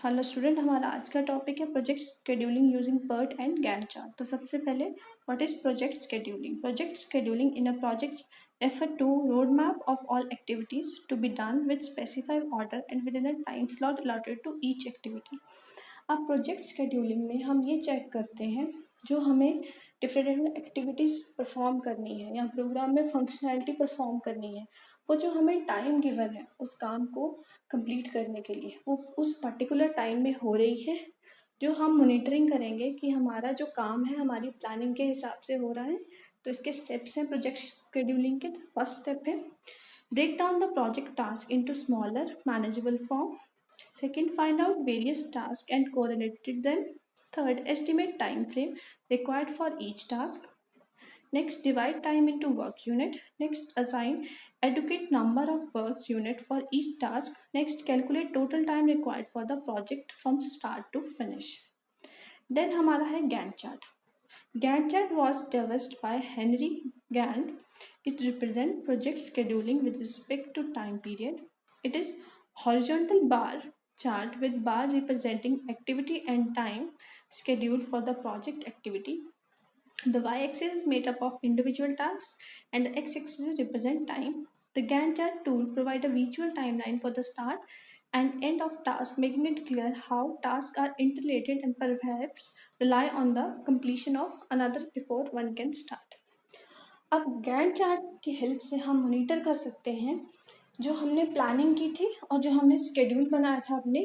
Hello student, हमारा आज का टॉपिक है project scheduling using PERT and Gantt chart. तो सबसे पहले what is project scheduling? Project scheduling in a project refer to road map of all activities to be done with specified order and within a time slot allotted to each activity. अब project scheduling में हम ये check करते हैं जो हमें different activities perform करनी है या प्रोग्राम में फंक्शनैलिटी परफॉर्म करनी है, वो जो हमें टाइम गिवन है उस काम को कंप्लीट करने के लिए वो उस पर्टिकुलर टाइम में हो रही है। जो हम मॉनिटरिंग करेंगे कि हमारा जो काम है हमारी प्लानिंग के हिसाब से हो रहा है। तो इसके स्टेप्स हैं प्रोजेक्ट शेड्यूलिंग के। फर्स्ट स्टेप है break down the project task into smaller manageable form. Second, find out various tasks and correlate them. Third, estimate time frame required for each task. Next, divide time into work unit. Next, assign adequate number of works unit for each task. Next, calculate total time required for the project from start to finish. Then हमारा है Gantt chart. Gantt chart was devised by Henry Gantt. It represents project scheduling with respect to time period. It is horizontal bar chart with bar representing activity and time schedule for the project activity. The y-axis is made up of individual tasks and the x-axis represent time. The Gantt chart tool provides a visual timeline for the start and end of task, making it clear how tasks are interrelated and perhaps rely on the completion of another before one can start. अब Gantt chart की help से हम monitor कर सकते हैं जो हमने planning की थी और जो हमने स्केड्यूल बनाया था अपने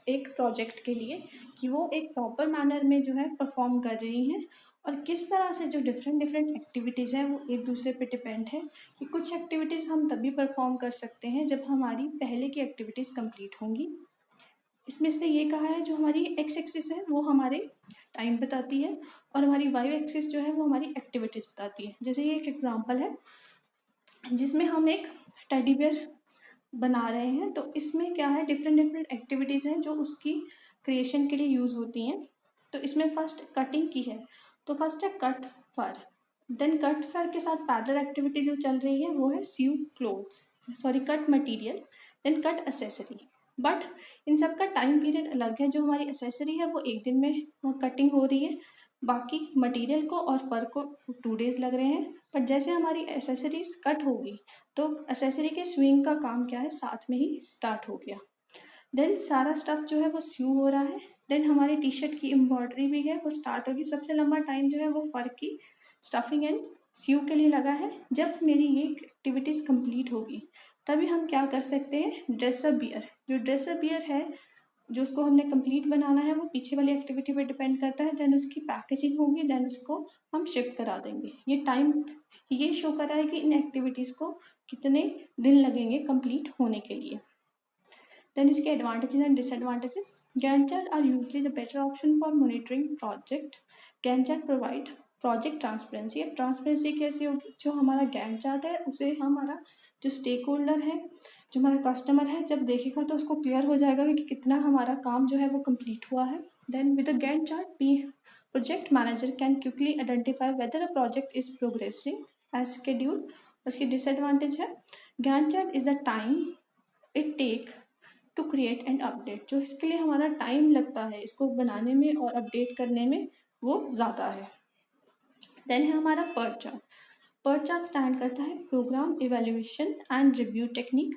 एक प्रोजेक्ट के लिए कि वो एक प्रॉपर मैनर में जो है परफॉर्म कर रही हैं और किस तरह से जो डिफरेंट एक्टिविटीज़ हैं वो एक दूसरे पे डिपेंड है कि कुछ एक्टिविटीज़ हम तभी परफॉर्म कर सकते हैं जब हमारी पहले की एक्टिविटीज़ कंप्लीट होंगी। इसमें से ये कहा है जो हमारी एक्स एक्सिस है वो हमारे टाइम बताती है और हमारी वाई एक्सिस जो है वो हमारी एक्टिविटीज़ बताती है। जैसे ये एक एग्जांपल है जिसमें हम एक टेडी बियर बना रहे हैं। तो इसमें क्या है डिफरेंट एक्टिविटीज़ हैं जो उसकी क्रिएशन के लिए यूज़ होती हैं। तो इसमें फर्स्ट कटिंग की है, तो फर्स्ट है कट फर। देन कट फर के साथ पैरेलल एक्टिविटी जो चल रही है वो है sew clothes, sorry cut material, then cut accessory. But इन सब का टाइम पीरियड अलग है। जो हमारी एसेसरी है वो एक दिन में कटिंग हो रही है, बाकी मटेरियल को और फर को 2 डेज लग रहे हैं। बट जैसे हमारी एसेसरीज कट होगी तो एसेसरी के स्विंग का काम क्या है साथ में ही स्टार्ट हो गया। देन सारा स्टफ जो है वो स्यू हो रहा है। देन हमारी टी शर्ट की एम्ब्रॉयडरी भी है वो स्टार्ट होगी। सबसे लंबा टाइम जो है वो फर की स्टफिंग एंड स्यू के लिए लगा है। जब मेरी ये एक्टिविटीज़ कंप्लीट होगी तभी हम क्या कर सकते हैं ड्रेसअप बियर। जो ड्रेसअप बियर है जो उसको हमने कंप्लीट बनाना है वो पीछे वाली एक्टिविटी पे डिपेंड करता है। देन उसकी पैकेजिंग होगी, देन उसको हम शिप करा देंगे। ये टाइम ये शो कर रहा है कि इन एक्टिविटीज़ को कितने दिन लगेंगे कंप्लीट होने के लिए। देन इसके advantages and disadvantages. Gantt chart are usually the better option for monitoring project. Gantt chart provide project transparency. अब ट्रांसपेरेंसी कैसे होगी? जो हमारा गैंट चार्ट है उसे हमारा जो स्टेक होल्डर है, जो हमारा कस्टमर है, जब देखेगा तो उसको क्लियर हो जाएगा कि कितना हमारा काम जो है वो कंप्लीट हुआ है। Then with the Gantt chart project manager can quickly identify whether a project is progressing as schedule. उसकी डिसएडवांटेज है Gantt chart is the time it take to create and update. जो इसके लिए हमारा टाइम लगता है इसको बनाने में और अपडेट करने में वो ज़्यादा है। देन है हमारा PERT chart. PERT chart stand करता है program evaluation and review technique.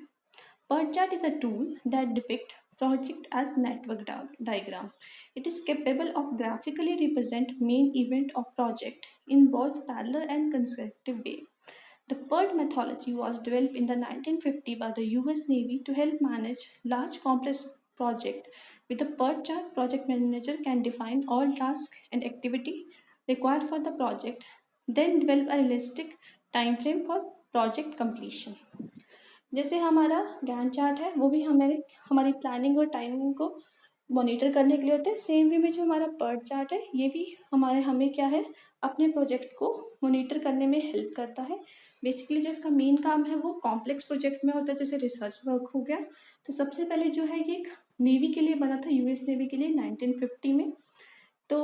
PERT chart is a tool that depicts project as network diagram. It is capable of graphically represent main event of project in both parallel and consecutive way. The PERT methodology was developed in the 1950 by the US Navy to help manage large complex project. With the PERT chart, project manager can define all tasks and activity required for the project, then develop a realistic time frame for project completion. जैसे हमारा Gantt chart है वो भी हमारी planning और timing को monitor करने के लिए होता है। सेम वे में जो हमारा पर्ट चार्ट है ये भी हमें क्या है अपने प्रोजेक्ट को मॉनिटर करने में हेल्प करता है। बेसिकली जो इसका मेन काम है वो कॉम्प्लेक्स प्रोजेक्ट में होता है, जैसे रिसर्च वर्क हो गया। तो सबसे पहले जो है ये एक नेवी के लिए बना था, यूएस नेवी के लिए 1950 में। तो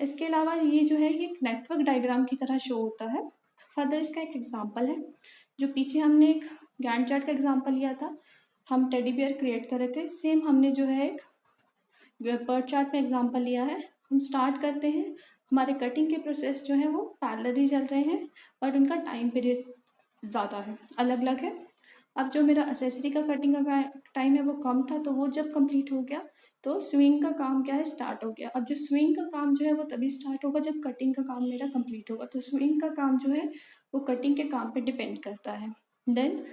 इसके अलावा ये जो है ये एक नेटवर्क डायग्राम की तरह शो होता है। फर्दर इसका एक एग्जाम्पल है जो पीछे हमने एक गैंट चार्ट का एग्जांपल लिया था, हम टेडी बियर क्रिएट कर रहे थे। सेम हमने जो है एक पर्ट चार्ट में एग्जांपल लिया है। हम स्टार्ट करते हैं, हमारे कटिंग के प्रोसेस जो है वो पैरेलली चल रहे हैं, बट उनका टाइम पीरियड ज़्यादा है, अलग अलग है। अब जो मेरा एसेसरी का कटिंग का टाइम है वो कम था, तो वो जब कंप्लीट हो गया तो स्विंग का काम क्या है, स्टार्ट हो गया। अब जो स्विंग का काम जो है वो तभी स्टार्ट होगा जब कटिंग का काम मेरा कंप्लीट होगा। तो स्विंग का काम जो है वो कटिंग के काम पे डिपेंड करता है। देन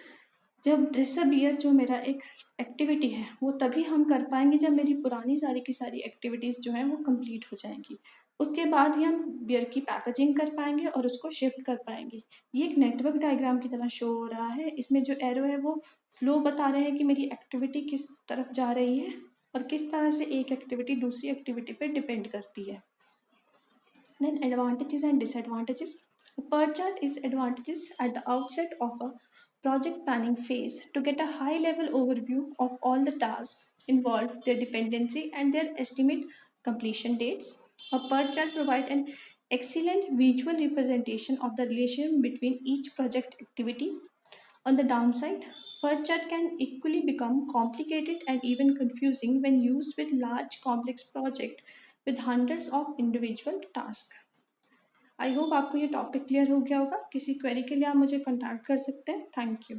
जब ड्रेसअप ईयर जो मेरा एक एक्टिविटी है वो तभी हम कर पाएंगे जब मेरी पुरानी सारी की सारी एक्टिविटीज़ जो हैं वो कंप्लीट हो जाएंगी। उसके बाद ही हम बियर की पैकेजिंग कर पाएंगे और उसको शिफ्ट कर पाएंगे। ये एक नेटवर्क डायग्राम की तरह शो हो रहा है। इसमें जो एरो है वो फ्लो बता रहे हैं कि मेरी एक्टिविटी किस तरफ जा रही है और किस तरह से एक एक्टिविटी दूसरी एक्टिविटी पे डिपेंड करती है। Then advantages and disadvantages. A PERT chart is advantages at the outset of a project planning phase to get a high level overview of all the tasks involved, their dependency and their estimate completion dates. A PERT chart provides an excellent visual representation of the relation between each project activity. On the downside, PERT chart can equally become complicated and even confusing when used with large complex projects with hundreds of individual tasks. I hope आपको ये topic clear हो गया होगा। किसी query के लिए आप मुझे कॉन्टैक्ट कर सकते हैं। Thank you.